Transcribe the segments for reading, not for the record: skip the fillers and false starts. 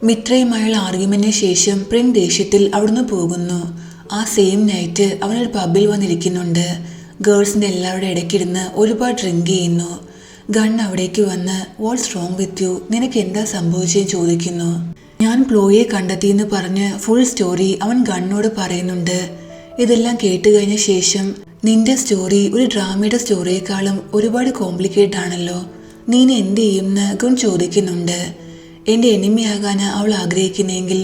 മിത്രയുമായുള്ള ആർഗ്യുമെന്റിന് ശേഷം പ്രിൻ ദേഷ്യത്തിൽ അവിടുന്ന് പോകുന്നു. ആ സെയിം നൈറ്റ് അവനൊരു പബ്ബിൽ വന്നിരിക്കുന്നുണ്ട്. ഗേൾസിന്റെ എല്ലാവരുടെ ഇടയ്ക്കിരുന്ന് ഒരുപാട് ഡ്രിങ്ക് ചെയ്യുന്നു. ഗൺ അവിടേക്ക് വന്ന് വാട്ട്സ് റോങ് വിത്ത് യു, നിനക്ക് എന്താ സംഭവിച്ചെന്ന് ചോദിക്കുന്നു. ഞാൻ പ്ലോയെ കണ്ടെത്തിയെന്ന് പറഞ്ഞ് ഫുൾ സ്റ്റോറി അവൻ ഗണ്ണോട് പറയുന്നുണ്ട്. ഇതെല്ലാം കേട്ട് കഴിഞ്ഞ ശേഷം നിന്റെ സ്റ്റോറി ഒരു ഡ്രാമയുടെ സ്റ്റോറിയേക്കാളും ഒരുപാട് കോംപ്ലിക്കേറ്റഡ് ആണല്ലോ, നീ എന്ത് ചെയ്യുമെന്ന് ഗൺ ചോദിക്കുന്നുണ്ട്. എൻ്റെ എനിമിയാകാൻ അവൾ ആഗ്രഹിക്കുന്നെങ്കിൽ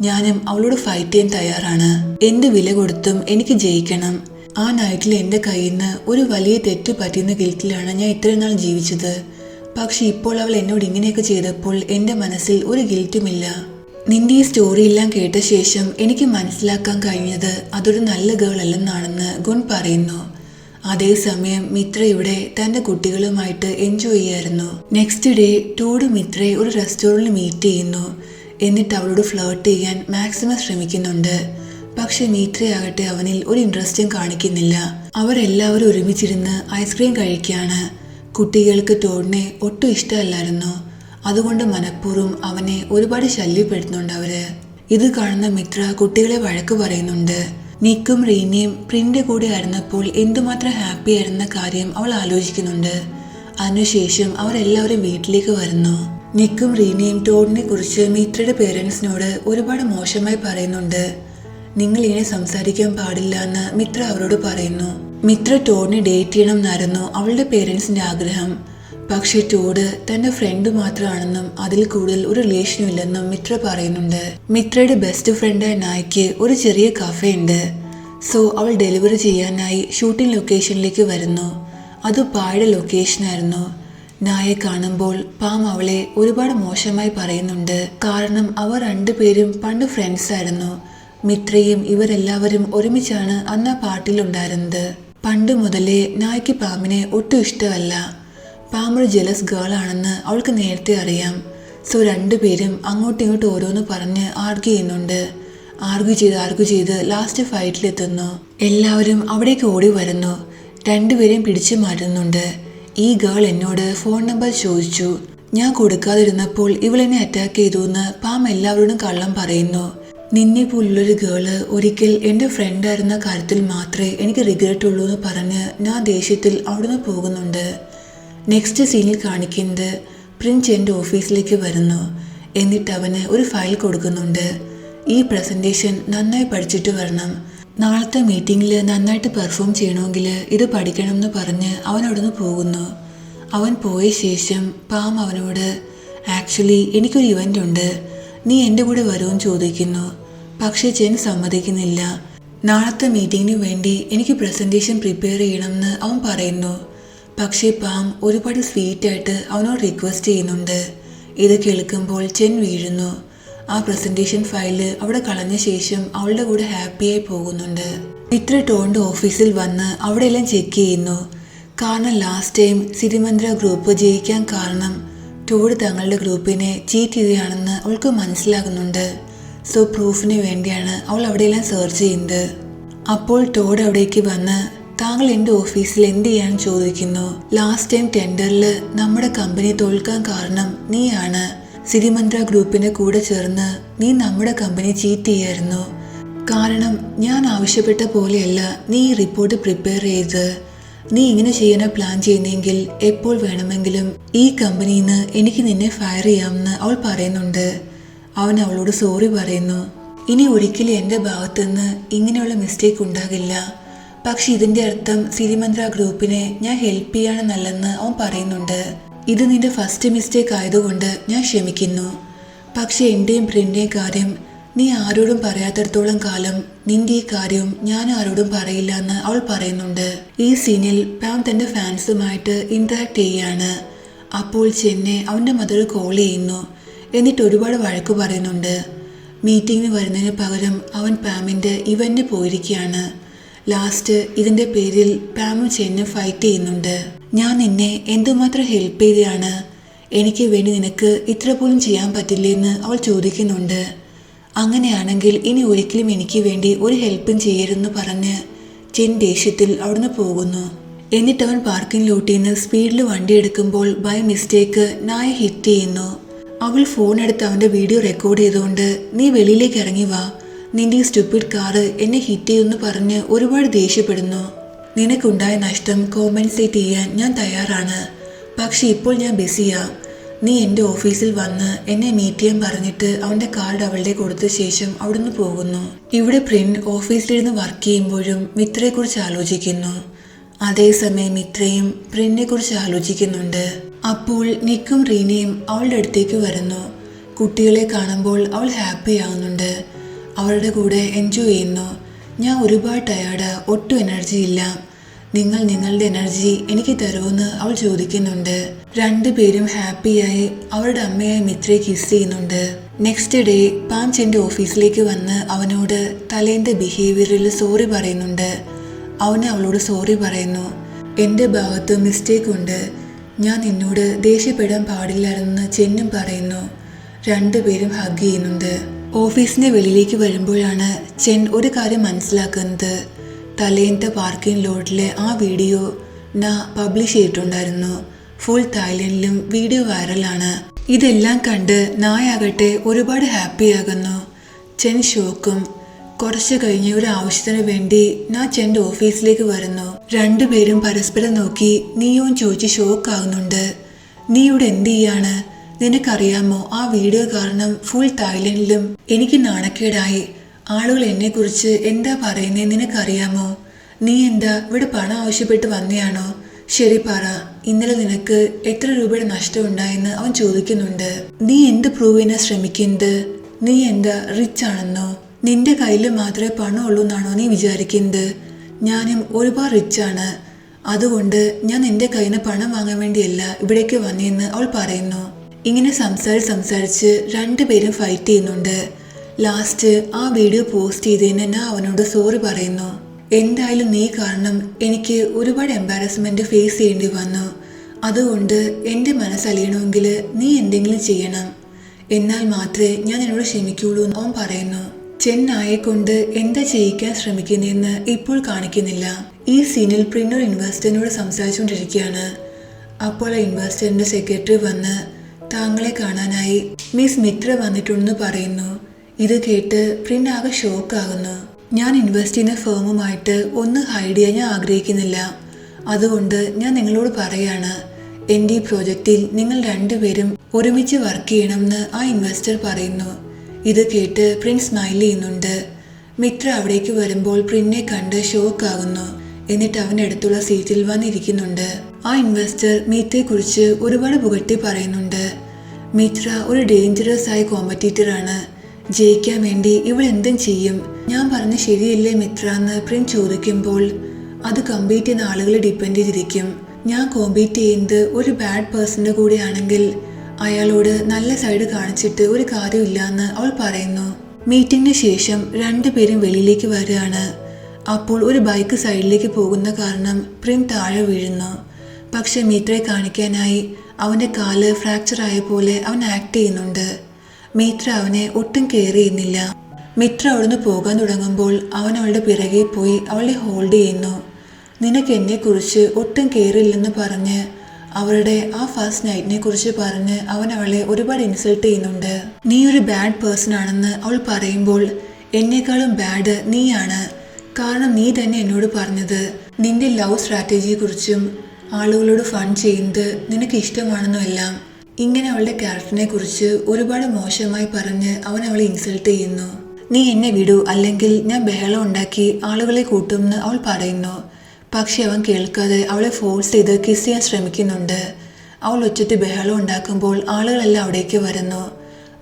ഞാനും അവളോട് ഫൈറ്റ് ചെയ്യാൻ തയ്യാറാണ്. എന്ത് വില കൊടുത്തും എനിക്ക് ജയിക്കണം. ആ നൈറ്റിൽ എൻ്റെ കയ്യിൽ നിന്ന് ഒരു വലിയ തെറ്റ് പറ്റിയെന്ന ഗിൽറ്റിലാണ് ഞാൻ ഇത്രയും നാൾ ജീവിച്ചത്. പക്ഷെ ഇപ്പോൾ അവൾ എന്നോട് ഇങ്ങനെയൊക്കെ ചെയ്തപ്പോൾ എൻ്റെ മനസ്സിൽ ഒരു ഗിൽറ്റുമില്ല. നിന്റെ ഈ സ്റ്റോറി എല്ലാം കേട്ട ശേഷം എനിക്ക് മനസ്സിലാക്കാൻ കഴിഞ്ഞത് അതൊരു നല്ല ഗേൾ അല്ലെന്നാണെന്ന് ഗുൺ പറയുന്നു. അതേസമയം മിത്ര ഇവിടെ തൻ്റെ കുട്ടികളുമായിട്ട് എൻജോയ് ചെയ്യായിരുന്നു. നെക്സ്റ്റ് ഡേ ടോഡ് മിത്രയെ ഒരു റെസ്റ്റോറൻറ്റിൽ മീറ്റ് ചെയ്യുന്നു. എന്നിട്ട് അവളോട് ഫ്ലേർട്ട് ചെയ്യാൻ മാക്സിമം ശ്രമിക്കുന്നുണ്ട്. പക്ഷെ മിത്രയാകട്ടെ അവനിൽ ഒരു ഇൻട്രസ്റ്റും കാണിക്കുന്നില്ല. അവരെല്ലാവരും ഒരുമിച്ചിരുന്ന് ഐസ്ക്രീം കഴിക്കുകയാണ്. കുട്ടികൾക്ക് ടോഡിനെ ഒട്ടും ഇഷ്ടമല്ലായിരുന്നു. അതുകൊണ്ട് മനഃപൂർവ്വം അവനെ ഒരുപാട് ശല്യപ്പെടുത്തുന്നുണ്ട് അവര്. ഇത് കാണുന്ന മിത്ര കുട്ടികളെ വഴക്ക് പറയുന്നുണ്ട്. നിക്കും റീനയും പ്രിന്റെ കൂടെ ആയിരുന്നപ്പോൾ എന്തുമാത്രം ഹാപ്പി ആയിരുന്ന കാര്യം അവൾ ആലോചിക്കുന്നുണ്ട്. അതിനുശേഷം അവരെല്ലാവരും വീട്ടിലേക്ക് വരുന്നു. നിക്കും റീനയും ടോഡിനെ കുറിച്ച് മിത്രയുടെ പേരൻസിനോട് ഒരുപാട് മോശമായി പറയുന്നുണ്ട്. നിങ്ങൾ ഇങ്ങനെ സംസാരിക്കാൻ പാടില്ല എന്ന് മിത്ര അവരോട് പറയുന്നു. മിത്ര ടോഡിനെ ഡേറ്റ് ചെയ്യണം എന്നായിരുന്നു അവളുടെ പേരൻസിന്റെ ആഗ്രഹം. പക്ഷെ ടോഡ് തന്റെ ഫ്രണ്ട് മാത്രമാണെന്നും അതിൽ കൂടുതൽ ഒരു റിലേഷനും ഇല്ലെന്നും മിത്ര പറയുന്നുണ്ട്. മിത്രയുടെ ബെസ്റ്റ് ഫ്രണ്ടായ നായ്ക്ക് ഒരു ചെറിയ കഫേ ഉണ്ട്. സോ അവൾ ഡെലിവറി ചെയ്യാനായി ഷൂട്ടിംഗ് ലൊക്കേഷനിലേക്ക് വരുന്നു. അത് പായുടെ ലൊക്കേഷനായിരുന്നു. നായെ കാണുമ്പോൾ പാം അവളെ ഒരുപാട് മോശമായി പറയുന്നുണ്ട്. കാരണം അവർ രണ്ടുപേരും പണ്ട് ഫ്രണ്ട്സ് ആയിരുന്നു. മിത്രയും ഇവരെല്ലാവരും ഒരുമിച്ചാണ് അന്ന് ആ പാർട്ടിയിലുണ്ടായിരുന്നത്. പണ്ട് മുതലേ നായ്ക്ക് പാമിനെ ഒട്ടും ഇഷ്ടമല്ല. പാം ഒരു ജലസ് ഗേൾ ആണെന്ന് അവൾക്ക് നേരത്തെ അറിയാം. സോ രണ്ടുപേരും അങ്ങോട്ടും ഇങ്ങോട്ടും ഓരോന്ന് പറഞ്ഞ് ആർഗ്യൂ ചെയ്യുന്നുണ്ട്. ആർഗ്യൂ ചെയ്ത് ലാസ്റ്റ് ഫൈറ്റിലെത്തുന്നു. എല്ലാവരും അവിടേക്ക് ഓടി വരുന്നു. രണ്ടുപേരെയും പിടിച്ചു മാറ്റുന്നുണ്ട്. ഈ ഗേൾ എന്നോട് ഫോൺ നമ്പർ ചോദിച്ചു. ഞാൻ കൊടുക്കാതിരുന്നപ്പോൾ ഇവളെന്നെ അറ്റാക്ക് ചെയ്തു എന്ന് പാം എല്ലാവരോടും കള്ളം പറയുന്നു. നിന്നെ പോലുള്ളൊരു ഗേള് ഒരിക്കൽ എൻ്റെ ഫ്രണ്ടായിരുന്ന കാര്യത്തിൽ മാത്രമേ എനിക്ക് റിഗ്രറ്റ് ഉള്ളൂ എന്ന് പറഞ്ഞ് ഞാൻ ദേഷ്യത്തിൽ അവിടുന്ന് പോകുന്നുണ്ട്. നെക്സ്റ്റ് സീനിൽ കാണിക്കുന്നത് പ്രിൻസ് എൻ്റെ ഓഫീസിലേക്ക് വരുന്നു. എന്നിട്ട് അവന് ഒരു ഫയൽ കൊടുക്കുന്നുണ്ട്. ഈ പ്രസൻറ്റേഷൻ നന്നായി പഠിച്ചിട്ട് വരണം. നാളത്തെ മീറ്റിങ്ങിൽ നന്നായിട്ട് പെർഫോം ചെയ്യണമെങ്കിൽ ഇത് പഠിക്കണം എന്ന് പറഞ്ഞ് അവൻ അവിടുന്ന് പോകുന്നു. അവൻ പോയ ശേഷം പാം അവനോട് ആക്ച്വലി എനിക്കൊരു ഇവൻ്റ് ഉണ്ട്, നീ എൻ്റെ കൂടെ വരുമെന്ന് ചോദിക്കുന്നു. പക്ഷേ ചെൻ സമ്മതിക്കുന്നില്ല. നാളത്തെ മീറ്റിങ്ങിന് വേണ്ടി എനിക്ക് പ്രസൻറ്റേഷൻ പ്രിപ്പയർ ചെയ്യണമെന്ന് അവൻ പറയുന്നു. പക്ഷേ പാം ഒരുപാട് സ്വീറ്റായിട്ട് അവനോട് റിക്വസ്റ്റ് ചെയ്യുന്നുണ്ട്. ഇത് കേൾക്കുമ്പോൾ ചെൻ വീഴുന്നു. ആ പ്രസൻറ്റേഷൻ ഫയല് അവിടെ കളഞ്ഞ ശേഷം അവളുടെ കൂടെ ഹാപ്പിയായി പോകുന്നുണ്ട്. മിത്ര ടോണിൻ്റെ ഓഫീസിൽ വന്ന് അവിടെയെല്ലാം ചെക്ക് ചെയ്യുന്നു. കാരണം ലാസ്റ്റ് ടൈം സിരിമന്ദ്ര ഗ്രൂപ്പ് ജയിക്കാൻ കാരണം ടോഡ് തങ്ങളുടെ ഗ്രൂപ്പിനെ ചീറ്റ് ചെയ്യുകയാണെന്ന് അവൾക്ക് മനസ്സിലാകുന്നുണ്ട്. സോ പ്രൂഫിന് വേണ്ടിയാണ് അവൾ അവിടെയെല്ലാം സെർച്ച് ചെയ്യുന്നത്. അപ്പോൾ ടോഡ് അവിടേക്ക് വന്ന് താങ്കൾ എൻ്റെ ഓഫീസിൽ എന്ത് ചെയ്യാൻ ചോദിക്കുന്നു. ലാസ്റ്റ് ടൈം ടെൻഡറിൽ നമ്മുടെ കമ്പനി തോൽക്കാൻ കാരണം നീയാണ്. സിരിമന്ദ്ര ഗ്രൂപ്പിൻ്റെ കൂടെ ചേർന്ന് നീ നമ്മുടെ കമ്പനി ചീറ്റ് ചെയ്യായിരുന്നു. കാരണം ഞാൻ ആവശ്യപ്പെട്ട പോലെയല്ല നീ ഈ റിപ്പോർട്ട് പ്രിപ്പയർ ചെയ്ത്. നീ ഇങ്ങനെ ചെയ്യാൻ പ്ലാൻ ചെയ്യുന്നെങ്കിൽ എപ്പോൾ വേണമെങ്കിലും ഈ കമ്പനിയിൽ നിന്ന് എനിക്ക് നിന്നെ ഫയർ ചെയ്യാമെന്ന് അവൾ പറയുന്നുണ്ട്. അവൻ അവളോട് സോറി പറയുന്നു. ഇനി ഒരിക്കലും എൻ്റെ ഭാഗത്തുനിന്ന് ഇങ്ങനെയുള്ള മിസ്റ്റേക്ക് ഉണ്ടാകില്ല. പക്ഷെ ഇതിൻ്റെ അർത്ഥം സിരിമന്ദ്ര ഗ്രൂപ്പിനെ ഞാൻ ഹെൽപ്പ് ചെയ്യാണെന്നല്ലെന്ന് അവൻ പറയുന്നുണ്ട്. ഇത് നിന്റെ ഫസ്റ്റ് മിസ്റ്റേക്ക് ആയതുകൊണ്ട് ഞാൻ ക്ഷമിക്കുന്നു. പക്ഷെ എൻ്റെയും പ്രിൻ്റെയും കാര്യം നീ ആരോടും പറയാത്തിടത്തോളം കാലം നിന്റെ ഈ കാര്യം ഞാൻ ആരോടും പറയില്ല എന്ന് അവൾ പറയുന്നുണ്ട്. ഈ സീനിൽ പാം തൻ്റെ ഫാൻസുമായിട്ട് ഇൻട്രാക്ട് ചെയ്യുകയാണ്. അപ്പോൾ ചെന്നെ അവൻ്റെ മദർ കോൾ ചെയ്യുന്നു. എന്നിട്ട് ഒരുപാട് വഴക്ക് പറയുന്നുണ്ട്. മീറ്റിങ്ങിന് വരുന്നതിന് പകരം അവൻ പാമിൻ്റെ ഇവൻ്റ് പോയിരിക്കുകയാണ്. ലാസ്റ്റ് ഇതിൻ്റെ പേരിൽ പാമും ചെന്നും ഫൈറ്റ് ചെയ്യുന്നുണ്ട്. ഞാൻ നിന്നെ എന്തുമാത്രം ഹെൽപ്പ് ചെയ്തതാണ്, എനിക്ക് വേണ്ടി നിനക്ക് ഇത്ര പോലും ചെയ്യാൻ പറ്റില്ലെന്ന് അവൾ ചോദിക്കുന്നുണ്ട്. അങ്ങനെയാണെങ്കിൽ ഇനി ഒരിക്കലും എനിക്ക് വേണ്ടി ഒരു ഹെൽപ്പും ചെയ്യരുതെന്ന് പറഞ്ഞ് ചെൻ ദേഷ്യത്തിൽ അവിടുന്ന് പോകുന്നു. എന്നിട്ട് അവൻ പാർക്കിംഗ് ലോട്ടിൽ നിന്ന് സ്പീഡിൽ വണ്ടി എടുക്കുമ്പോൾ ബൈ മിസ്റ്റേക്ക് നായ ഹിറ്റ് ചെയ്യുന്നു. അവൾ ഫോൺ എടുത്ത് അവൻ്റെ വീഡിയോ റെക്കോർഡ് ചെയ്തുകൊണ്ട് നീ വെളിയിലേക്ക് ഇറങ്ങി വാ, നിന്റെ ഈ സ്റ്റുപ്പിഡ് കാറ് എന്നെ ഹിറ്റ് ചെയ്യുമെന്ന് പറഞ്ഞ് ഒരുപാട് ദേഷ്യപ്പെടുന്നു. നിനക്കുണ്ടായ നഷ്ടം കോമ്പൻസേറ്റ് ചെയ്യാൻ ഞാൻ തയ്യാറാണ്, പക്ഷെ ഇപ്പോൾ ഞാൻ ബിസിയാ. നീ എൻ്റെ ഓഫീസിൽ വന്ന് എന്നെ മീറ്റ് ചെയ്യാൻ പറഞ്ഞിട്ട് അവൻ്റെ കാർഡ് അവളുടെ കൊടുത്ത ശേഷം അവിടുന്ന് പോകുന്നു. ഇവിടെ പ്രിൻ ഓഫീസിലിരുന്ന് വർക്ക് ചെയ്യുമ്പോഴും മിത്രയെക്കുറിച്ച് ആലോചിക്കുന്നു. അതേസമയം മിത്രയും പ്രിന്നെ കുറിച്ച് ആലോചിക്കുന്നുണ്ട്. അപ്പോൾ നിക്കും റീനയും അവളുടെ അടുത്തേക്ക് വരുന്നു. കുട്ടികളെ കാണുമ്പോൾ അവൾ ഹാപ്പി ആവുന്നുണ്ട്, അവരുടെ കൂടെ എൻജോയ് ചെയ്യുന്നു. ഞാൻ ഒരുപാട് ടയേർഡ്, ഒട്ടും എനർജി ഇല്ല, നിങ്ങൾ നിങ്ങളുടെ എനർജി എനിക്ക് തരുമെന്ന് അവൾ ചോദിക്കുന്നുണ്ട്. രണ്ടുപേരും ഹാപ്പിയായി അവരുടെ അമ്മയായ മിത്രയെ കിസ് ചെയ്യുന്നുണ്ട്. നെക്സ്റ്റ് ഡേ പാം ചെൻ്റെ ഓഫീസിലേക്ക് വന്ന് അവനോട് തലേൻ്റെ ബിഹേവിയറിൽ സോറി പറയുന്നുണ്ട്. അവന് അവളോട് സോറി പറയുന്നു. എൻ്റെ ഭാഗത്ത് മിസ്റ്റേക്ക് ഉണ്ട്, ഞാൻ നിന്നോട് ദേഷ്യപ്പെടാൻ പാടില്ലായിരുന്നെന്ന് ചെന്നും പറയുന്നു. രണ്ടുപേരും ഹഗ് ചെയ്യുന്നുണ്ട്. ഓഫീസിൻ്റെ വെളിയിലേക്ക് വരുമ്പോഴാണ് ചെൻ ഒരു കാര്യം മനസ്സിലാക്കുന്നത്. തലേന്നത്തെ പാർക്കിംഗ് ലോട്ടിലെ ആ വീഡിയോ പബ്ലിഷ് ചെയ്തിട്ടുണ്ടായിരുന്നു. ഫുൾ തായ്ലൻഡിലും വീഡിയോ വൈറലാണ്. ഇതെല്ലാം കണ്ട് നായാകട്ടെ ഒരുപാട് ഹാപ്പിയാകുന്നു. ചെൻ ഷോക്കും. കുറച്ച് കഴിഞ്ഞ് ഒരു ആവശ്യത്തിന് വേണ്ടി ചെൻ്റെ ഓഫീസിലേക്ക് വരുന്നു. രണ്ടുപേരും പരസ്പരം നോക്കി നീയോൻ ചോദിച്ച് ഷോക്കാകുന്നുണ്ട്. നീ ഇവിടെ എന്ത് ചെയ്യാണ്? നിനക്കറിയാമോ, ആ വീഡിയോ കാരണം ഫുൾ തായ്ലൻഡിലും എനിക്ക് നാണക്കേടായി. ആളുകൾ എന്നെക്കുറിച്ച് എന്താ പറയുന്നത് നിനക്കറിയാമോ? നീ എന്താ ഇവിടെ പണം ആവശ്യപ്പെട്ട് വന്നെയാണോ? ശരി പറ, ഇന്നലെ നിനക്ക് എത്ര രൂപയുടെ നഷ്ടം ഉണ്ടായെന്ന് അവൻ ചോദിക്കുന്നുണ്ട്. നീ എന്ത് പ്രൂവ് ചെയ്യാൻ ശ്രമിക്കുന്നത്? നീ എന്താ റിച്ച് ആണെന്നോ? നിന്റെ കയ്യിൽ മാത്രമേ പണമുള്ളൂ എന്നാണോ നീ വിചാരിക്കുന്നത്? ഞാനും ഒരുപാട് റിച്ചാണ്, അതുകൊണ്ട് ഞാൻ നിന്റെ കയ്യിൽ നിന്ന് പണം വാങ്ങാൻ വേണ്ടിയല്ല ഇവിടേക്ക് വന്നതെന്ന് അവൾ പറയുന്നു. ഇങ്ങനെ സംസാരിച്ച് രണ്ടുപേരും ഫൈറ്റ് ചെയ്യുന്നുണ്ട്. ലാസ്റ്റ് ആ വീഡിയോ പോസ്റ്റ് ചെയ്തതിന് ഞാൻ അവനോട് സോറി പറയുന്നു. എന്തായാലും നീ കാരണം എനിക്ക് ഒരുപാട് എംബാരസ്മെന്റ് ഫേസ് ചെയ്യേണ്ടി വന്നു, അതുകൊണ്ട് എൻ്റെ മനസ്സലിയണമെങ്കിൽ നീ എന്തെങ്കിലും ചെയ്യണം, എന്നാൽ മാത്രമേ ഞാൻ എന്നോട് ക്ഷമിക്കുള്ളൂ എന്ന് അവൻ പറയുന്നു. ചെന്നായെ കൊണ്ട് എന്താ ചെയ്യിക്കാൻ ശ്രമിക്കുന്നതെന്ന് ഇപ്പോൾ കാണിക്കുന്നില്ല. ഈ സീനിൽ പ്രിൻ ഒരു ഇൻവെസ്റ്ററിനോട് സംസാരിച്ചുകൊണ്ടിരിക്കുകയാണ്. അപ്പോൾ ആ ഇൻവെസ്റ്ററിന്റെ സെക്രട്ടറി വന്ന് താങ്കളെ കാണാനായി മിസ് മിത്ര വന്നിട്ടുണ്ടെന്ന് പറയുന്നു. ഇത് കേട്ട് പ്രിൻ ആകെ ഷോക്കാകുന്നു. ഞാൻ ഇൻവെസ്റ്റ് ചെയ്യുന്ന ഫേമുമായിട്ട് ഒന്ന് ഹൈഡ് ചെയ്യാൻ ഞാൻ ആഗ്രഹിക്കുന്നില്ല, അതുകൊണ്ട് ഞാൻ നിങ്ങളോട് പറയാണ്, എൻ്റെ ഈ പ്രോജക്റ്റിൽ നിങ്ങൾ രണ്ടുപേരും ഒരുമിച്ച് വർക്ക് ചെയ്യണമെന്ന് ആ ഇൻവെസ്റ്റർ പറയുന്നു. ഇത് കേട്ട് പ്രിൻ സ്മൈൽ ചെയ്യുന്നുണ്ട്. മിത്ര അവിടേക്ക് വരുമ്പോൾ പ്രിന്നെ കണ്ട് ഷോക്കാകുന്നു. എന്നിട്ട് അവൻ്റെ അടുത്തുള്ള സീറ്റിൽ വന്നിരിക്കുന്നുണ്ട്. ആ ഇൻവെസ്റ്റർ മിത്രയെക്കുറിച്ച് ഒരുപാട് പുകഴ്ത്തി പറയുന്നുണ്ട്. മിത്ര ഒരു ഡേഞ്ചറസ് ആയ കോമ്പറ്റീറ്ററാണ്, ജയിക്കാൻ വേണ്ടി ഇവൾ എന്തും ചെയ്യും. ഞാൻ പറഞ്ഞ ശരിയല്ലേ മിത്ര എന്ന് പ്രിൻ ചോദിക്കുമ്പോൾ അത് കമ്പീറ്റ് ചെയ്യുന്ന ആളുകളെ ഡിപ്പെൻഡ് ചെയ്തിരിക്കും. ഞാൻ കോമ്പീറ്റ് ചെയ്യുന്നത് ഒരു ബാഡ് പേഴ്സൻ്റെ കൂടെയാണെങ്കിൽ അയാളോട് നല്ല സൈഡ് കാണിച്ചിട്ട് ഒരു കാര്യമില്ല എന്ന് അവൾ പറയുന്നു. മീറ്റിംഗിന് ശേഷം രണ്ടുപേരും വെളിയിലേക്ക് വരികയാണ്. അപ്പോൾ ഒരു ബൈക്ക് സൈഡിലേക്ക് പോകുന്ന കാരണം പ്രിൻ താഴെ വീഴുന്നു. പക്ഷെ മിത്രയെ കാണിക്കാനായി അവൻ്റെ കാല് ഫ്രാക്ചർ ആയ പോലെ അവൻ ആക്ട് ചെയ്യുന്നുണ്ട്. മിത്ര അവനെ ഒട്ടും കെയർ ചെയ്യുന്നില്ല. മിത്ര അവിടുന്ന് പോകാൻ തുടങ്ങുമ്പോൾ അവൻ അവളുടെ പിറകെ പോയി അവളെ ഹോൾഡ് ചെയ്യുന്നു. നിനക്ക് എന്നെക്കുറിച്ച് ഒട്ടും കെയർ ഇല്ലെന്ന് പറഞ്ഞ് അവരുടെ ആ ഫസ്റ്റ് നൈറ്റിനെ കുറിച്ച് പറഞ്ഞ് അവൻ അവളെ ഒരുപാട് ഇൻസൾട്ട് ചെയ്യുന്നുണ്ട്. നീ ഒരു ബാഡ് പേഴ്സൺ ആണെന്ന് അവൾ പറയുമ്പോൾ എന്നെക്കാളും ബാഡ് നീയാണ്, കാരണം നീ തന്നെ എന്നോട് പറഞ്ഞത് നിന്റെ ലവ് സ്ട്രാറ്റജിയെ കുറിച്ചും ആളുകളോട് ഫൺ ചെയ്യുന്നത് നിനക്ക് ഇഷ്ടമാണെന്നും എല്ലാം. ഇങ്ങനെ അവളുടെ ക്യാരക്ടറിനെ കുറിച്ച് ഒരുപാട് മോശമായി പറഞ്ഞ് അവൻ അവളെ ഇൻസൾട്ട് ചെയ്യുന്നു. നീ എന്നെ വിടൂ, അല്ലെങ്കിൽ ഞാൻ ബഹളം ഉണ്ടാക്കി ആളുകളെ കൂട്ടുമെന്ന് അവൾ പറയുന്നു. പക്ഷെ അവൻ കേൾക്കാതെ അവളെ ഫോഴ്സ് ചെയ്ത് കിസ് ചെയ്യാൻ ശ്രമിക്കുന്നുണ്ട്. അവൾ ഒച്ചത്തിൽ ബഹളം ഉണ്ടാക്കുമ്പോൾ ആളുകളെല്ലാം അവിടേക്ക് വരുന്നു.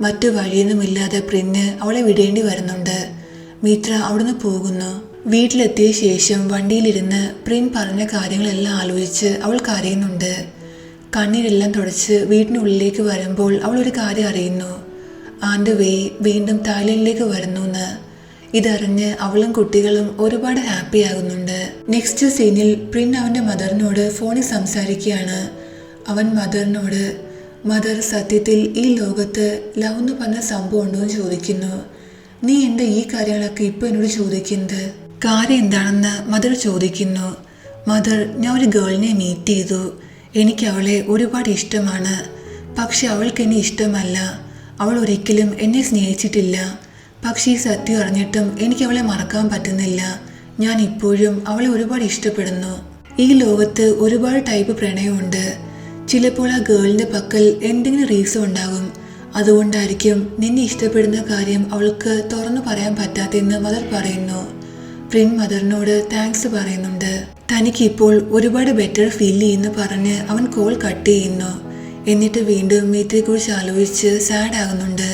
മറ്റു വഴിയൊന്നുമില്ലാതെ പ്രിന് അവളെ വിടേണ്ടി വരുന്നുണ്ട്. മിത്ര അവിടുന്ന് പോകുന്നു. വീട്ടിലെത്തിയ ശേഷം വണ്ടിയിലിരുന്ന് പ്രിൻ പറഞ്ഞ കാര്യങ്ങളെല്ലാം ആലോചിച്ച് അവൾ കരയുന്നുണ്ട്. കണ്ണീരെല്ലാം തുടച്ച് വീടിനുള്ളിലേക്ക് വരുമ്പോൾ അവൾ ഒരു കാര്യം അറിയുന്നു. ആൻ്റെ വീണ്ടും തായ്ലൻഡിലേക്ക് വരുന്നു എന്ന്. ഇതറിഞ്ഞ് അവളും കുട്ടികളും ഒരുപാട് ഹാപ്പി ആകുന്നുണ്ട്. നെക്സ്റ്റ് സീനിൽ പ്രിൻ അവൻ്റെ മദറിനോട് ഫോണിൽ സംസാരിക്കുകയാണ്. അവൻ മദറിനോട്, മദർ, സത്യത്തിൽ ഈ ലോകത്ത് ലവ് എന്ന് പറഞ്ഞ സംഭവം ഉണ്ടോ എന്ന് ചോദിക്കുന്നു. നീ എന്താ ഈ കാര്യങ്ങളൊക്കെ ഇപ്പോൾ എന്നോട് ചോദിക്കുന്നത്? കാര്യം എന്താണെന്ന് മദർ ചോദിക്കുന്നു. മദർ, ഞാൻ ഒരു ഗേളിനെ മീറ്റ് ചെയ്തു, എനിക്ക് അവളെ ഒരുപാട് ഇഷ്ടമാണ്. പക്ഷെ അവൾക്ക് എന്നെ ഇഷ്ടമല്ല. അവൾ ഒരിക്കലും എന്നെ സ്നേഹിച്ചിട്ടില്ല. പക്ഷേ ഈ സത്യം അറിഞ്ഞിട്ടും എനിക്ക് അവളെ മറക്കാൻ പറ്റുന്നില്ല. ഞാൻ ഇപ്പോഴും അവളെ ഒരുപാട് ഇഷ്ടപ്പെടുന്നു. ഈ ലോകത്ത് ഒരുപാട് ടൈപ്പ് പ്രണയമുണ്ട്. ചിലപ്പോൾ ആ ഗേളിൻ്റെ പക്കൽ എന്തെങ്കിലും റീസൺ ഉണ്ടാകും. അതുകൊണ്ടായിരിക്കും നിന്നെ ഇഷ്ടപ്പെടുന്ന കാര്യം അവൾക്ക് തുറന്നു പറയാൻ പറ്റാത്തെന്ന് മദർ പറയുന്നു. പ്രിൻ മദറിനോട് താങ്ക്സ് പറയുന്നുണ്ട്. തനിക്ക് ഇപ്പോൾ ഒരുപാട് ബെറ്റർ ഫീൽ ചെയ്യുന്നു പറഞ്ഞ് അവൻ കോൾ കട്ട് ചെയ്യുന്നു. എന്നിട്ട് വീണ്ടും മിത്രയെക്കുറിച്ച് ആലോചിച്ച് സാഡ് ആകുന്നുണ്ട്.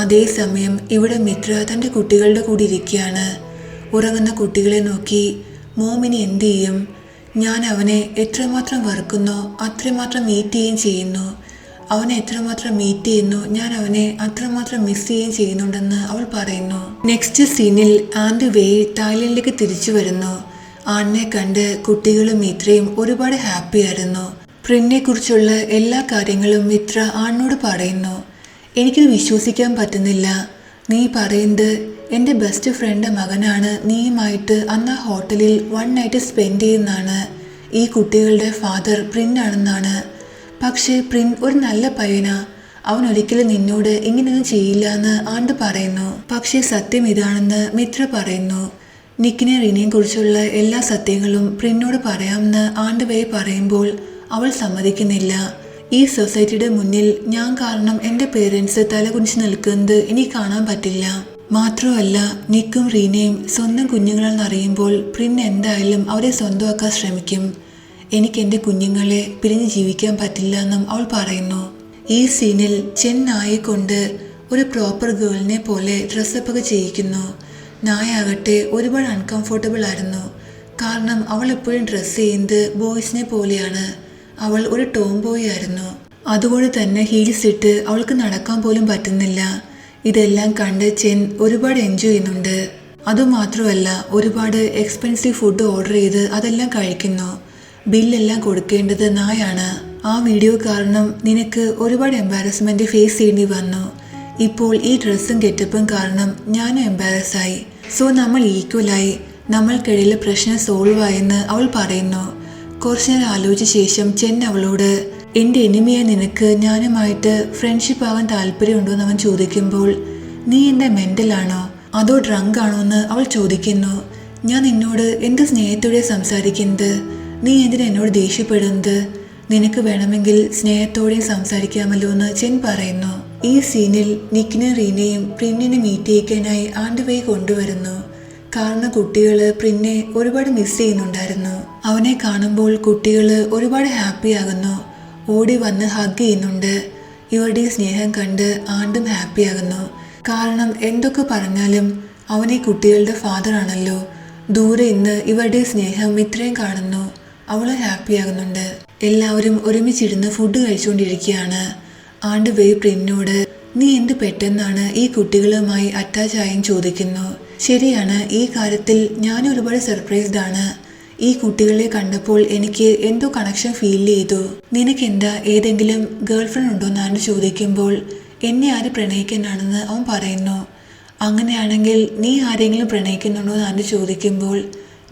അതേസമയം ഇവിടെ മിത്ര തൻ്റെ കുട്ടികളുടെ കൂടെ ഇരിക്കുകയാണ്. ഉറങ്ങുന്ന കുട്ടികളെ നോക്കി മോമിനി എന്ത് ചെയ്യും? ഞാൻ അവനെ എത്രമാത്രം വെറുക്കുന്നോ അത്രമാത്രം മീറ്റ് ചെയ്യുകയും ചെയ്യുന്നു. അവനെ എത്രമാത്രം മീറ്റ് ചെയ്യുന്നു ഞാൻ അവനെ അത്രമാത്രം മിസ് ചെയ്യുകയും ചെയ്യുന്നുണ്ടെന്ന് അവൾ പറയുന്നു. നെക്സ്റ്റ് സീനിൽ ആൻഡ് വേ തായ്ലൻഡിലേക്ക് തിരിച്ചു വരുന്നു. ആണിനെ കണ്ട് കുട്ടികളും മിത്രയും ഒരുപാട് ഹാപ്പി ആയിരുന്നു. പ്രിന്നെ കുറിച്ചുള്ള എല്ലാ കാര്യങ്ങളും മിത്ര ആണിനോട് പറയുന്നു. എനിക്കത് വിശ്വസിക്കാൻ പറ്റുന്നില്ല. നീ പറയുന്നത് എൻ്റെ ബെസ്റ്റ് ഫ്രണ്ട് മകനാണ് നീയുമായിട്ട് അന്ന് ആ ഹോട്ടലിൽ 1 നൈറ്റ് സ്പെൻഡ് ചെയ്യുന്നതാണ്. ഈ കുട്ടികളുടെ ഫാദർ പ്രിന്നാണെന്നാണ്. പക്ഷേ പ്രിൻ ഒരു നല്ല പയ്യനാ. അവൻ ഒരിക്കലും നിന്നോട് ഇങ്ങനെയൊന്നും ചെയ്യില്ല എന്ന് ആണ്ട് പറയുന്നു. പക്ഷേ സത്യം ഇതാണെന്ന് മിത്ര പറയുന്നു. നിക്കിനെ റിനെയും കുറിച്ചുള്ള എല്ലാ സത്യങ്ങളും പ്രിന്നോട് പറയാമെന്ന് ആണ്ട് വേ പറയുമ്പോൾ അവൾ സമ്മതിക്കുന്നില്ല. ഈ സൊസൈറ്റിയുടെ മുന്നിൽ ഞാൻ കാരണം എൻ്റെ പേരൻസ് തലകുനിച്ച് നിൽക്കുന്നത് എനിക്ക് കാണാൻ പറ്റില്ല. മാത്രമല്ല നിക്കും റീനയും സ്വന്തം കുഞ്ഞുങ്ങളെന്നറിയുമ്പോൾ പ്രിൻ എന്തായാലും അവരെ സ്വന്തമാക്കാൻ ശ്രമിക്കും. എനിക്ക് എൻ്റെ കുഞ്ഞുങ്ങളെ പിരിഞ്ഞ് ജീവിക്കാൻ പറ്റില്ല എന്നും അവൾ പറയുന്നു. ഈ സീനിൽ ചെൻ നായെ കൊണ്ട് ഒരു പ്രോപ്പർ ഗേളിനെ പോലെ ഡ്രസ്സപ്പൊക്കെ ചെയ്യിക്കുന്നു. നായ ആകട്ടെ ഒരുപാട് അൺകംഫർട്ടബിൾ ആയിരുന്നു. കാരണം അവൾ എപ്പോഴും ഡ്രസ്സ് ചെയ്യുന്നത് ബോയ്സിനെ പോലെയാണ്. അവൾ ഒരു ടോം ബോയ് ആയിരുന്നു. അതുകൊണ്ട് തന്നെ ഹീൽസ് ഇട്ട് അവൾക്ക് നടക്കാൻ പോലും പറ്റുന്നില്ല. ഇതെല്ലാം കണ്ട് ചെൻ ഒരുപാട് എൻജോയ് ചെയ്യുന്നുണ്ട്. അതുമാത്രമല്ല ഒരുപാട് എക്സ്പെൻസീവ് ഫുഡ് ഓർഡർ ചെയ്ത് അതെല്ലാം കഴിക്കുന്നു. ബില്ലെല്ലാം കൊടുക്കേണ്ടത് നായാണ്. ആ വീഡിയോ കാരണം നിനക്ക് ഒരുപാട് എംബാരസ്മെന്റ് ഫേസ് ചെയ്യേണ്ടി വന്നു. ഇപ്പോൾ ഈ ഡ്രസ്സും ഗെറ്റപ്പും കാരണം ഞാനും എംബാരസായി. സോ നമ്മൾ ഈക്വലായി. നമ്മൾക്കിടയിൽ പ്രശ്നം സോൾവ് ആയെന്ന് അവൾ പറയുന്നു. കുറച്ചു നേരം ആലോചിച്ച ശേഷം ചെൻ അവളോട് എൻ്റെ എനിമിയെ നിനക്ക് ഞാനുമായിട്ട് ഫ്രണ്ട്ഷിപ്പ് ആവാൻ താല്പര്യമുണ്ടോ എന്ന് അവൻ ചോദിക്കുമ്പോൾ നീ എൻ്റെ മെൻ്റലാണോ അതോ ഡ്രങ്ക് ആണോ എന്ന് അവൾ ചോദിക്കുന്നു. ഞാൻ നിന്നോട് എന്ത് സ്നേഹത്തോടെ സംസാരിക്കുന്നത്, നീ എന്തിനാ എന്നോട് ദേഷ്യപ്പെടുന്നത്? നിനക്ക് വേണമെങ്കിൽ സ്നേഹത്തോടെയും സംസാരിക്കാമല്ലോ എന്ന് ചെൻ പറയുന്നു. ഈ സീനിൽ നിക്കിനെ റീനയും പ്രിന്നിനെ മീറ്റ് ചെയ്യിക്കാനായി ആണ്ടുവേ കൊണ്ടുവരുന്നു. കാരണം കുട്ടികൾ പ്രിന്നെ ഒരുപാട് മിസ് ചെയ്യുന്നുണ്ടായിരുന്നു. അവനെ കാണുമ്പോൾ കുട്ടികൾ ഒരുപാട് ഹാപ്പി ആകുന്നു. ഓടി വന്ന് ഹഗ് ചെയ്യുന്നുണ്ട്. ഇവരുടെ സ്നേഹം കണ്ട് ആണ്ടും ഹാപ്പി ആകുന്നു. കാരണം എന്തൊക്കെ പറഞ്ഞാലും അവനെ കുട്ടികളുടെ ഫാദർ ആണല്ലോ. ദൂരെ ഇന്ന് ഇവരുടെ സ്നേഹം ഇത്രയും കാണുന്നു. അവൾ ഹാപ്പി ആകുന്നുണ്ട്. എല്ലാവരും ഒരുമിച്ചിരുന്ന് ഫുഡ് കഴിച്ചുകൊണ്ടിരിക്കുകയാണ്. ആണ്ട് വേ പ്രിന്നോട് നീ എന്ത് പെട്ടെന്നാണ് ഈ കുട്ടികളുമായി അറ്റാച്ച് ആയും ചോദിക്കുന്നു. ശരിയാണ്, ഈ കാര്യത്തിൽ ഞാൻ ഒരുപാട് സർപ്രൈസ്ഡ് ആണ്. ഈ കുട്ടികളെ കണ്ടപ്പോൾ എനിക്ക് എന്തോ കണക്ഷൻ ഫീൽ ചെയ്തു. നിനക്കെന്താ ഏതെങ്കിലും ഗേൾ ഫ്രണ്ട് ഉണ്ടോ എന്നാണ് ചോദിക്കുമ്പോൾ എന്നെ ആര് പ്രണയിക്കാനാണെന്ന് അവൻ പറയുന്നു. അങ്ങനെയാണെങ്കിൽ നീ ആരെങ്കിലും പ്രണയിക്കുന്നുണ്ടോ എന്നാണ് ചോദിക്കുമ്പോൾ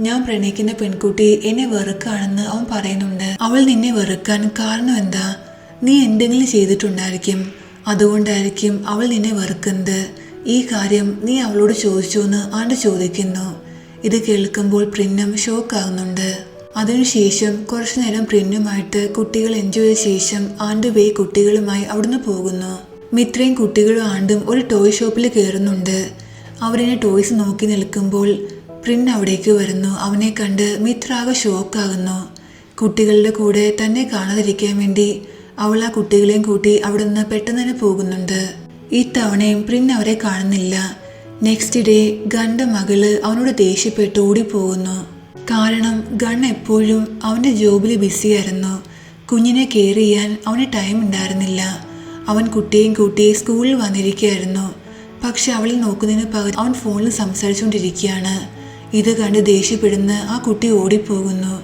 ഞാൻ പ്രണയിക്കുന്ന പെൺകുട്ടി എന്നെ വെറുക്കാണെന്ന് അവൻ പറയുന്നുണ്ട്. അവൾ നിന്നെ വെറുക്കാൻ കാരണം എന്താ? നീ എന്തെങ്കിലും ചെയ്തിട്ടുണ്ടായിരിക്കും. അതുകൊണ്ടായിരിക്കും അവൾ നിന്നെ വെറുക്കുന്നത്. ഈ കാര്യം നീ അവളോട് ചോദിച്ചോ എന്ന് ആണ്ട് ചോദിക്കുന്നു. ഇത് കേൾക്കുമ്പോൾ പ്രിന്നും ഷോക്കാകുന്നുണ്ട്. അതിനുശേഷം കുറച്ചു നേരം പ്രിന്നുമായിട്ട് കുട്ടികൾ എൻജോയ് ചെയ്ത ശേഷം ആണ്ട് വേ കുട്ടികളുമായി അവിടുന്ന് പോകുന്നു. മിത്രയും കുട്ടികളും ആണ്ടും ഒരു ടോയ് ഷോപ്പിൽ കയറുന്നുണ്ട്. അവരിനെ ടോയ്സ് നോക്കി നിൽക്കുമ്പോൾ പ്രിൻ അവിടേക്ക് വരുന്നു. അവനെ കണ്ട് മിത്ര ആകെ ഷോക്കാകുന്നു. കുട്ടികളുടെ കൂടെ തന്നെ കാണാതിരിക്കാൻ വേണ്ടി അവൾ ആ കുട്ടികളെയും കൂട്ടി അവിടെ നിന്ന് പെട്ടെന്ന് തന്നെ പോകുന്നുണ്ട്. ഇത്തവണയും പ്രിൻ അവരെ കാണുന്നില്ല. നെക്സ്റ്റ് ഡേ ഗണ്ണിന്റെ മകള് അവനോട് ദേഷ്യപ്പെട്ട് ഓടിപ്പോകുന്നു. കാരണം ഗൺ എപ്പോഴും അവൻ്റെ ജോബിൽ ബിസിയായിരുന്നു. കുഞ്ഞിനെ കെയർ ചെയ്യാൻ അവന് ടൈം ഉണ്ടായിരുന്നില്ല. അവൻ കുട്ടിയെയും കൂട്ടി സ്കൂളിൽ വന്നിരിക്കുകയായിരുന്നു. പക്ഷെ അവളിൽ നോക്കുന്നതിന് പകരം അവൻ ഫോണിൽ സംസാരിച്ചുകൊണ്ടിരിക്കുകയാണ്. ഇത് കണ്ട് ദേഷ്യപ്പെടുന്ന ആ കുട്ടി ഓടിപ്പോകുന്നു.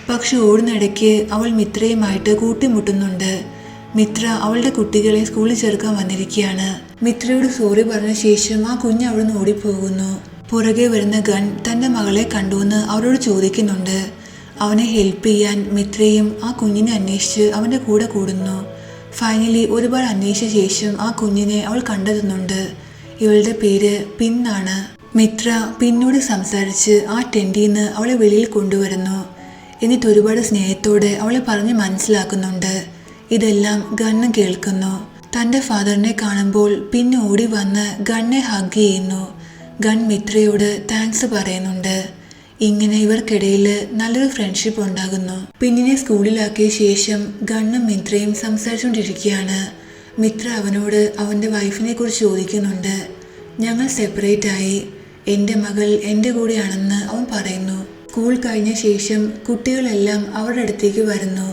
പക്ഷെ ഓടുന്നിടയ്ക്ക് അവൾ മിത്രയുമായിട്ട് കൂട്ടിമുട്ടുന്നുണ്ട്. മിത്ര അവളുടെ കുട്ടികളെ സ്കൂളിൽ ചേർക്കാൻ വന്നിരിക്കുകയാണ്. മിത്രയോട് സോറി പറഞ്ഞ ശേഷം ആ കുഞ്ഞ് അവിടെ നിന്ന് ഓടിപ്പോകുന്നു. പുറകെ വരുന്ന ഗൺ തൻ്റെ മകളെ കണ്ടുവെന്ന് അവരോട് ചോദിക്കുന്നുണ്ട്. അവനെ ഹെൽപ്പ് ചെയ്യാൻ മിത്രയും ആ കുഞ്ഞിനെ അന്വേഷിച്ച് അവൻ്റെ കൂടെ കൂടുന്നു. ഫൈനലി ഒരുപാട് അന്വേഷിച്ച ശേഷം ആ കുഞ്ഞിനെ അവൾ കണ്ടെത്തുന്നുണ്ട്. ഇവളുടെ പേര് പിന്നാണ്. മിത്ര പിന്നോട് സംസാരിച്ച് ആ ടെന്റിൽ നിന്ന് അവളെ വെളിയിൽ കൊണ്ടുവരുന്നു. എന്നിട്ട് ഒരുപാട് സ്നേഹത്തോടെ അവളെ പറഞ്ഞ് മനസ്സിലാക്കുന്നുണ്ട്. ഇതെല്ലാം ഗണ്ണ് കേൾക്കുന്നു. തൻ്റെ ഫാദറിനെ കാണുമ്പോൾ പിന്നെ ഓടി വന്ന് ഗണ്ണെ ഹഗ് ചെയ്യുന്നു. ഗൺ മിത്രയോട് താങ്ക്സ് പറയുന്നുണ്ട്. ഇങ്ങനെ ഇവർക്കിടയിൽ നല്ലൊരു ഫ്രണ്ട്ഷിപ്പ് ഉണ്ടാകുന്നു. പിന്നിനെ സ്കൂളിലാക്കിയ ശേഷം ഗണ്ണും മിത്രയും സംസാരിച്ചുകൊണ്ടിരിക്കുകയാണ്. മിത്ര അവനോട് അവൻ്റെ വൈഫിനെ കുറിച്ച് ചോദിക്കുന്നുണ്ട്. ഞങ്ങൾ സെപ്പറേറ്റ് ആയി. എൻ്റെ മകൾ എൻ്റെ കൂടെയാണെന്ന് അവൻ പറയുന്നു. സ്കൂൾ കഴിഞ്ഞ ശേഷം കുട്ടികളെല്ലാം അവരുടെ അടുത്തേക്ക് വരുന്നു.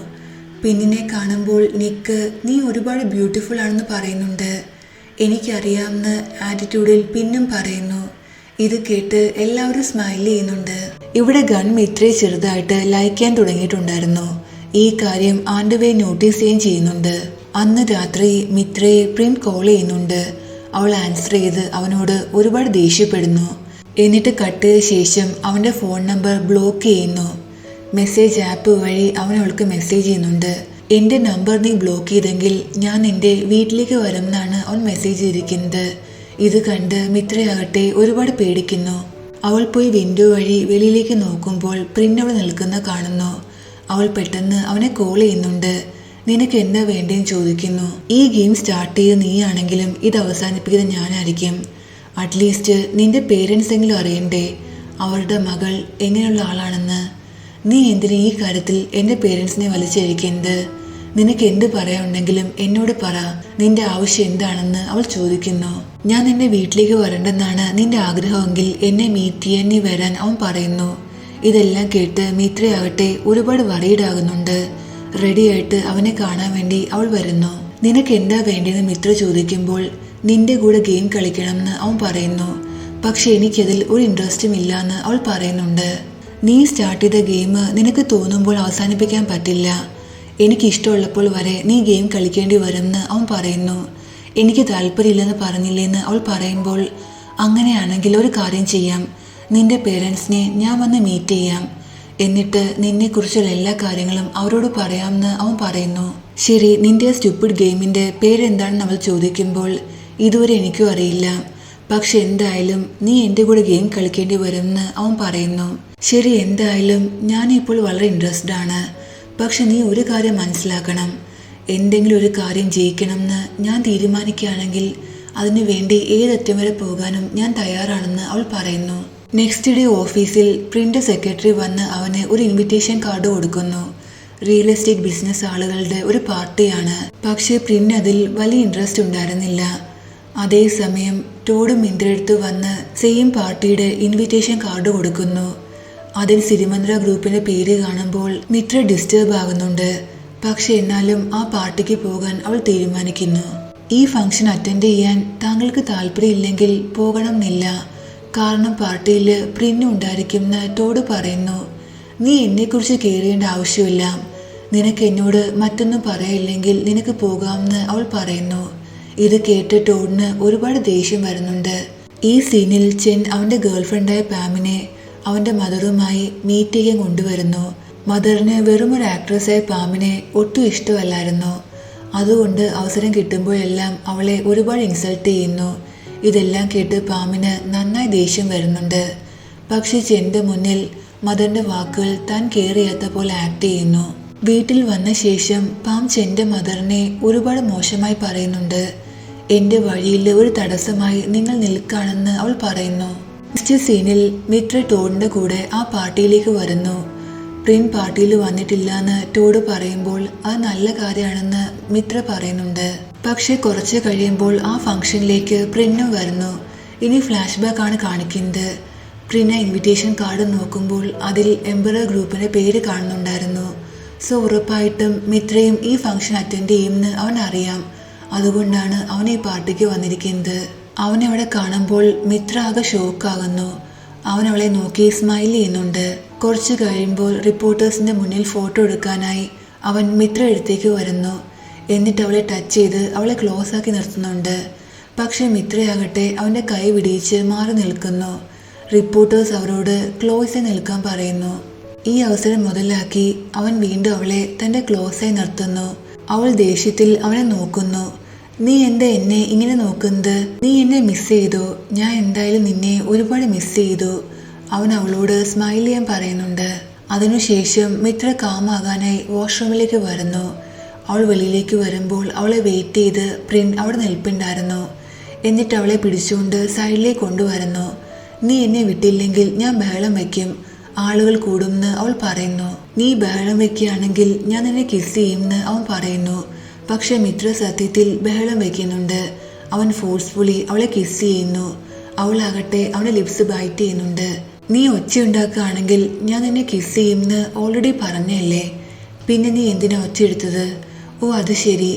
പിന്നിനെ കാണുമ്പോൾ നിക്ക് നീ ഒരുപാട് ബ്യൂട്ടിഫുൾ ആണെന്ന് പറയുന്നുണ്ട്. എനിക്കറിയാമെന്ന് ആറ്റിറ്റ്യൂഡിൽ പിന്നും പറയുന്നു. ഇത് കേട്ട് എല്ലാവരും സ്മൈൽ ചെയ്യുന്നുണ്ട്. ഇവിടെ ഗൺ മിത്രയെ ചെറുതായിട്ട് ലൈക്ക് ചെയ്യാൻ തുടങ്ങിയിട്ടുണ്ടായിരുന്നു. ഈ കാര്യം ആൻഡ്വേ നോട്ടീസ് ചെയ്യുന്നുണ്ട്. അന്ന് രാത്രി മിത്രയെ പ്രിൻ കോൾ ചെയ്യുന്നുണ്ട്. അവൾ ആൻസർ ചെയ്ത് അവനോട് ഒരുപാട് ദേഷ്യപ്പെടുന്നു. എന്നിട്ട് കട്ട് ചെയ്ത ശേഷം അവൻ്റെ ഫോൺ നമ്പർ ബ്ലോക്ക് ചെയ്യുന്നു. മെസ്സേജ് ആപ്പ് വഴി അവൾക്ക് മെസ്സേജ് ചെയ്യുന്നുണ്ട്. എൻ്റെ നമ്പർ നീ ബ്ലോക്ക് ചെയ്തെങ്കിൽ ഞാൻ നിൻ്റെ വീട്ടിലേക്ക് വരും എന്നാണ് അവൻ മെസ്സേജ് ചെയ്തിരിക്കുന്നത്. ഇത് കണ്ട് മിത്രയാകട്ടെ ഒരുപാട് പേടിക്കുന്നു. അവൾ പോയി വിൻഡോ വഴി വെളിയിലേക്ക് നോക്കുമ്പോൾ പ്രിൻ അവിടെ നിൽക്കുന്ന കാണുന്നു. അവൾ പെട്ടെന്ന് അവനെ കോൾ ചെയ്യുന്നുണ്ട്. നിനക്ക് എന്താ വേണ്ടതെന്ന് ചോദിക്കുന്നു. ഈ ഗെയിം സ്റ്റാർട്ട് ചെയ്ത് നീയാണെങ്കിലും ഇത് അവസാനിപ്പിക്കുന്നത് ഞാനായിരിക്കും. അറ്റ്ലീസ്റ്റ് നിന്റെ പേരൻസ് എങ്കിലും അറിയണ്ടേ അവരുടെ മകൾ എങ്ങനെയുള്ള ആളാണെന്ന്. നീ എന്തിനാ ഈ കാര്യത്തിൽ എൻ്റെ പേരൻസിനെ വലിച്ചഴിക്കുന്നത്? നിനക്ക് എന്ത് പറയാനുണ്ടെങ്കിലും എന്നോട് പറ. നിന്റെ ആവശ്യം എന്താണെന്ന് അവൾ ചോദിക്കുന്നു. ഞാൻ നിന്റെ വീട്ടിലേക്ക് വരണ്ടെന്നാണ് നിന്റെ ആഗ്രഹമെങ്കിൽ എന്നെ മീറ്റ് ചെയ്യാൻ നീ വരാൻ അവൻ പറയുന്നു. ഇതെല്ലാം കേട്ട് മിത്രയാകട്ടെ ഒരുപാട് വറീഡാകുന്നുണ്ട്. റെഡിയായിട്ട് അവനെ കാണാൻ വേണ്ടി അവൾ വരുന്നു. നിനക്ക് എന്താ വേണ്ടതെന്ന് മിത്ര ചോദിക്കുമ്പോൾ നിന്റെ കൂടെ ഗെയിം കളിക്കണമെന്ന് അവൻ പറയുന്നു. പക്ഷെ എനിക്കതിൽ ഒരു ഇൻട്രസ്റ്റും ഇല്ലാന്ന് അവൾ പറയുന്നുണ്ട്. നീ സ്റ്റാർട്ട് ചെയ്ത ഗെയിം നിനക്ക് തോന്നുമ്പോൾ അവസാനിപ്പിക്കാൻ പറ്റില്ല. എനിക്കിഷ്ടമുള്ളപ്പോൾ വരെ നീ ഗെയിം കളിക്കേണ്ടി വരുമെന്ന് അവൻ പറയുന്നു. എനിക്ക് താല്പര്യമില്ലെന്ന് പറഞ്ഞില്ലേന്ന് അവൾ പറയുമ്പോൾ അങ്ങനെയാണെങ്കിൽ ഒരു കാര്യം ചെയ്യാം. നിന്റെ പേരൻസിനെ ഞാൻ വന്ന് മീറ്റ് ചെയ്യാം. എന്നിട്ട് നിന്നെക്കുറിച്ചുള്ള എല്ലാ കാര്യങ്ങളും അവരോട് പറയാമെന്ന് അവൻ പറയുന്നു. ശരി, നിന്റെ സ്റ്റുപ്പിഡ് ഗെയിമിൻ്റെ പേരെന്താണെന്ന് അവൾ ചോദിക്കുമ്പോൾ ഇതുവരെ എനിക്കും അറിയില്ല. പക്ഷെ എന്തായാലും നീ എൻ്റെ കൂടെ ഗെയിം കളിക്കേണ്ടി വരുമെന്ന് അവൻ പറയുന്നു. ശരി, എന്തായാലും ഞാനിപ്പോൾ വളരെ ഇൻട്രസ്റ്റഡ് ആണ്. പക്ഷെ നീ ഒരു കാര്യം മനസ്സിലാക്കണം. എന്തെങ്കിലും ഒരു കാര്യം ജയിക്കണമെന്ന് ഞാൻ തീരുമാനിക്കുകയാണെങ്കിൽ അതിനു വേണ്ടി ഏതറ്റം വരെ പോകാനും ഞാൻ തയ്യാറാണെന്ന് അവൾ പറയുന്നു. നെക്സ്റ്റ് ഡേ ഓഫീസിൽ പ്രിന്റ് സെക്രട്ടറി വന്ന് അവന് ഒരു ഇൻവിറ്റേഷൻ കാർഡ് കൊടുക്കുന്നു. റിയൽ എസ്റ്റേറ്റ് ബിസിനസ് ആളുകളുടെ ഒരു പാർട്ടിയാണ്. പക്ഷേ പ്രിന്റ് അതിൽ വലിയ ഇൻട്രസ്റ്റ് ഉണ്ടായിരുന്നില്ല. അതേസമയം ടോഡും മിന്ത്രടുത്ത് വന്ന് സെയിം പാർട്ടിയുടെ ഇൻവിറ്റേഷൻ കാർഡ് കൊടുക്കുന്നു. അതിൽ സിരിമന്ദ്ര ഗ്രൂപ്പിന്റെ പേര് കാണുമ്പോൾ മിത്ര ഡിസ്റ്റർബ് ആകുന്നുണ്ട്. പക്ഷെ എന്നാലും ആ പാർട്ടിക്ക് പോകാൻ അവൾ തീരുമാനിക്കുന്നു. ഈ ഫംഗ്ഷൻ അറ്റൻഡ് ചെയ്യാൻ താങ്കൾക്ക് താല്പര്യമില്ലെങ്കിൽ പോകണമെന്നില്ല. കാരണം പാർട്ടിയിൽ പ്രിന്റ് ഉണ്ടായിരിക്കുമെന്ന് ടോഡ് പറയുന്നു. നീ എന്നെക്കുറിച്ച് കെയർ ചെയ്യേണ്ട ആവശ്യമില്ല. നിനക്ക് എന്നോട് മറ്റൊന്നും പറയില്ലെങ്കിൽ നിനക്ക് പോകാമെന്ന് അവൾ പറയുന്നു. ഇത് കേട്ട് ടോഡിന് ഒരുപാട് ദേഷ്യം വരുന്നുണ്ട്. ഈ സീനിൽ ചെൻ അവൻ്റെ ഗേൾഫ്രണ്ടായ പാമിനെ അവൻ്റെ മദറുമായി മീറ്റ് ചെയ്യാൻ കൊണ്ടുവരുന്നു. മദറിന് വെറും ഒരു ആക്ട്രസ്സായ പാമിനെ ഒട്ടും ഇഷ്ടമല്ലായിരുന്നു. അതുകൊണ്ട് അവസരം കിട്ടുമ്പോഴെല്ലാം അവളെ ഒരുപാട് ഇൻസൾട്ട് ചെയ്യുന്നു. ഇതെല്ലാം കേട്ട് പാമിന് നന്നായി ദേഷ്യം വരുന്നുണ്ട്. പക്ഷെ ചെൻ്റെ മുന്നിൽ മദറിൻ്റെ വാക്കുകൾ താൻ കെയർ ചെയ്യാത്ത പോലെ ആക്ട് ചെയ്യുന്നു. വീട്ടിൽ വന്ന ശേഷം പാം ചെൻ്റെ മദറിനെ ഒരുപാട് മോശമായി പറയുന്നുണ്ട്. എൻ്റെ വഴിയിൽ ഒരു തടസ്സമായി നിങ്ങൾ നിൽക്കുകയാണെന്ന് അവൾ പറയുന്നു. നെക്സ്റ്റ് സീനിൽ മിത്ര ടോഡിൻ്റെ കൂടെ ആ പാർട്ടിയിലേക്ക് വരുന്നു. പ്രിൻ പാർട്ടിയിൽ വന്നിട്ടില്ല എന്ന് ടോഡ് പറയുമ്പോൾ അത് നല്ല കാര്യമാണെന്ന് മിത്ര പറയുന്നുണ്ട്. പക്ഷെ കുറച്ച് കഴിയുമ്പോൾ ആ ഫംഗ്ഷനിലേക്ക് പ്രിന്നും വരുന്നു. ഇനി ഫ്ലാഷ് ബാക്ക് ആണ് കാണിക്കുന്നത്. പ്രിന്ന ഇൻവിറ്റേഷൻ കാർഡ് നോക്കുമ്പോൾ അതിൽ എംബറർ ഗ്രൂപ്പിൻ്റെ പേര് കാണുന്നുണ്ടായിരുന്നു. സോ ഉറപ്പായിട്ടും മിത്രയും ഈ ഫംഗ്ഷൻ അറ്റൻഡ് ചെയ്യുമെന്ന് അവൻ അറിയാം. അതുകൊണ്ടാണ് അവൻ ഈ പാർട്ടിക്ക് വന്നിരിക്കുന്നത്. അവനവിടെ കാണുമ്പോൾ മിത്ര ആകെ ഷോക്കാകുന്നു. അവൻ അവളെ നോക്കി സ്മൈൽ ചെയ്യുന്നുണ്ട്. കുറച്ച് കഴിയുമ്പോൾ റിപ്പോർട്ടേഴ്സിൻ്റെ മുന്നിൽ ഫോട്ടോ എടുക്കാനായി അവൻ മിത്ര അടുത്തേക്ക് വരുന്നു. എന്നിട്ട് അവളെ ടച്ച് ചെയ്ത് അവളെ ക്ലോസ് ആക്കി നിർത്തുന്നുണ്ട്. പക്ഷെ മിത്രയാകട്ടെ അവൻ്റെ കൈ പിടിച്ച് മാറി നിൽക്കുന്നു. റിപ്പോർട്ടേഴ്സ് അവരോട് ക്ലോസായി നിൽക്കാൻ പറയുന്നു. ഈ അവസരം മുതലാക്കി അവൻ വീണ്ടും അവളെ തൻ്റെ ക്ലോസായി നിർത്തുന്നു. അവൾ ദേഷ്യത്തിൽ അവനെ നോക്കുന്നു. നീ എന്താ എന്നെ ഇങ്ങനെ നോക്കുന്നത്? നീ എന്നെ മിസ് ചെയ്തോ? ഞാൻ എന്തായാലും നിന്നെ ഒരുപാട് മിസ് ചെയ്തു. അവൻ അവളോട് സ്മൈൽ ചെയ്യാൻ പറയുന്നുണ്ട്. അതിനുശേഷം മിത്ര കാമാകാനായി വാഷ്റൂമിലേക്ക് വരുന്നു. അവൾ വെളിയിലേക്ക് വരുമ്പോൾ അവളെ വെയിറ്റ് ചെയ്ത് പ്രിൻസ് അവിടെ നിൽപ്പുണ്ടായിരുന്നു. എന്നിട്ട് അവളെ പിടിച്ചുകൊണ്ട് സൈഡിലേക്ക് കൊണ്ടുവരുന്നു. നീ എന്നെ വിട്ടില്ലെങ്കിൽ ഞാൻ ബഹളം വയ്ക്കും, ആളുകൾ കൂടുമെന്ന് അവൾ പറയുന്നു. നീ ബഹളം വയ്ക്കുകയാണെങ്കിൽ ഞാൻ നിന്നെ കിസ് ചെയ്യുമെന്ന് അവൻ പറയുന്നു. പക്ഷെ മിത്ര സത്യത്തിൽ ബഹളം വയ്ക്കുന്നുണ്ട്. അവൻ ഫോഴ്സ്ഫുള്ളി അവളെ കിസ് ചെയ്യുന്നു. അവളാകട്ടെ അവൻ്റെ ലിപ്സ് ബൈറ്റ് ചെയ്യുന്നുണ്ട്. നീ ഒച്ചയുണ്ടാക്കുകയാണെങ്കിൽ ഞാൻ നിന്നെ കിസ് ചെയ്യുമെന്ന് ഓൾറെഡി പറഞ്ഞല്ലേ, പിന്നെ നീ എന്തിനാ ഒച്ച എടുത്തത്? ഓ അത് ശരി,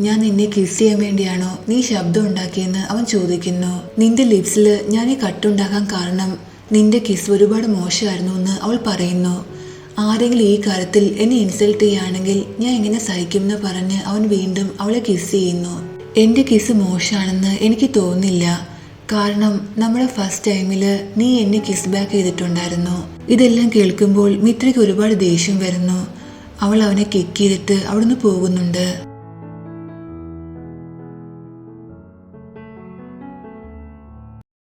ഞാൻ നിന്നെ കിസ് ചെയ്യാൻ വേണ്ടിയാണോ നീ ശബ്ദം ഉണ്ടാക്കിയെന്ന് അവൻ ചോദിക്കുന്നു. നിന്റെ ലിപ്സിൽ ഞാൻ ഈ കട്ടുണ്ടാക്കാൻ കാരണം നിന്റെ കിസ് ഒരുപാട് മോശമായിരുന്നു എന്ന് അവൾ പറയുന്നു. ആരെങ്കിലും ഈ കാര്യത്തിൽ എന്നെ ഇൻസൾട്ട് ചെയ്യുകയാണെങ്കിൽ ഞാൻ എങ്ങനെ സഹിക്കുമെന്ന് പറഞ്ഞ് അവൻ വീണ്ടും അവളെ കിസ് ചെയ്യുന്നു. എൻ്റെ കിസ് മോശമാണെന്ന് എനിക്ക് തോന്നുന്നില്ല, കാരണം നമ്മുടെ ഫസ്റ്റ് ടൈമിൽ നീ എന്നെ കിസ് ബാക്ക് ചെയ്തിട്ടുണ്ടായിരുന്നു. ഇതെല്ലാം കേൾക്കുമ്പോൾ മിത്രയ്ക്ക് ഒരുപാട് ദേഷ്യം വരുന്നു. അവൾ അവനെ കിക്ക് ചെയ്തിട്ട് അവിടുന്ന് പോകുന്നുണ്ട്.